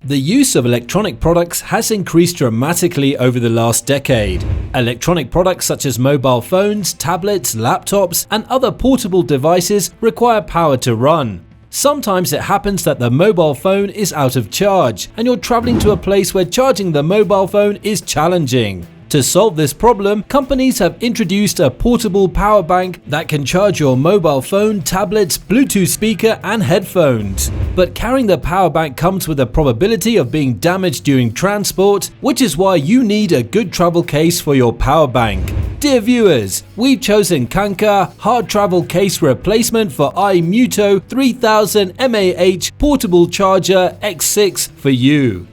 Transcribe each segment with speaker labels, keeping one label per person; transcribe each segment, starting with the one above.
Speaker 1: The use of electronic products has increased dramatically over the last decade. Electronic products such as mobile phones, tablets, laptops, and other portable devices require power to run. Sometimes it happens that the mobile phone is out of charge, and you're traveling to a place where charging the mobile phone is challenging. To solve this problem, companies have introduced a portable power bank that can charge your mobile phone, tablets, Bluetooth speaker, and headphones. But carrying the power bank comes with a probability of being damaged during transport, which is why you need a good travel case for your power bank. Dear viewers, we've chosen Khanka hard travel case replacement for iMuto 3000 mAh portable charger X6 for you.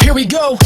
Speaker 2: Here we go.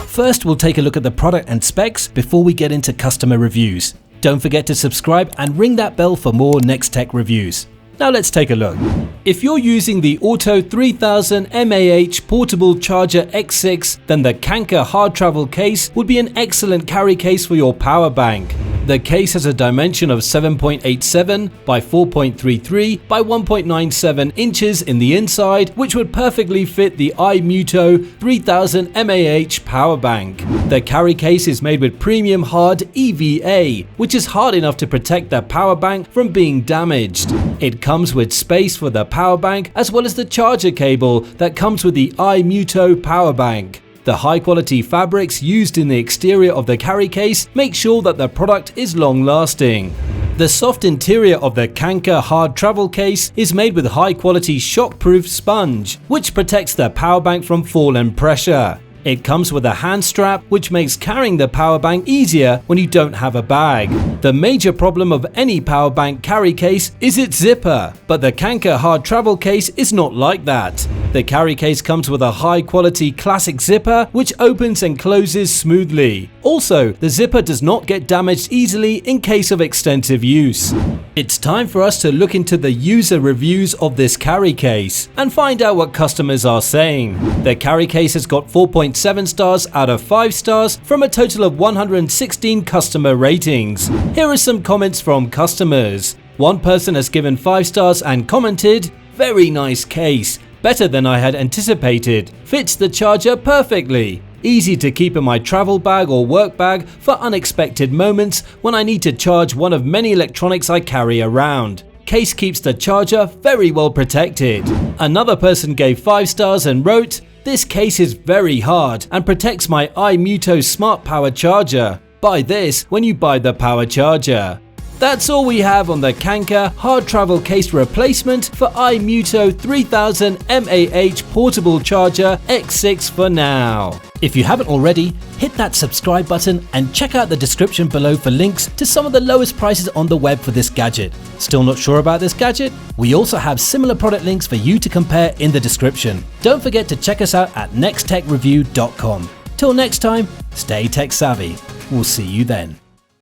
Speaker 1: First, we'll take a look at the product and specs before we get into customer reviews. Don't forget to subscribe and ring that bell for more next tech reviews. Now let's take a look. If you're using the iMuto 3000 mAh portable charger X6, then the Khanka hard travel case would be an excellent carry case for your power bank. The case has a dimension of 7.87 by 4.33 by 1.97 inches in the inside, which would perfectly fit the iMuto 3000 mAh power bank. The carry case is made with premium hard EVA, which is hard enough to protect the power bank from being damaged. It comes with space for the power bank as well as the charger cable that comes with the iMuto power bank. The high-quality fabrics used in the exterior of the carry case make sure that the product is long-lasting. The soft interior of the Khanka hard travel case is made with high-quality shock-proof sponge, which protects the power bank from fall and pressure. It comes with a hand strap, which makes carrying the power bank easier when you don't have a bag. The major problem of any power bank carry case is its zipper, but the Khanka hard travel case is not like that. The carry case comes with a high-quality classic zipper, which opens and closes smoothly. Also, the zipper does not get damaged easily in case of extensive use. It's time for us to look into the user reviews of this carry case and find out what customers are saying. The carry case has got 4.7 stars out of 5 stars from a total of 116 customer ratings. Here are some comments from customers. One person has given 5 stars and commented, "Very nice case. Better than I had anticipated. Fits the charger perfectly. Easy to keep in my travel bag or work bag for unexpected moments when I need to charge one of many electronics I carry around. Case keeps the charger very well protected." Another person gave 5 stars and wrote, "This case is very hard and protects my iMuto smart power charger. Buy this when you buy the power charger." That's all we have on the Khanka hard travel case replacement for iMuto 3000 mAh portable charger X6 for now. If you haven't already, hit that subscribe button and check out the description below for links to some of the lowest prices on the web for this gadget. Still not sure about this gadget? We also have similar product links for you to compare in the description. Don't forget to check us out at nexttechreview.com. Till next time, stay tech savvy. We'll see you then.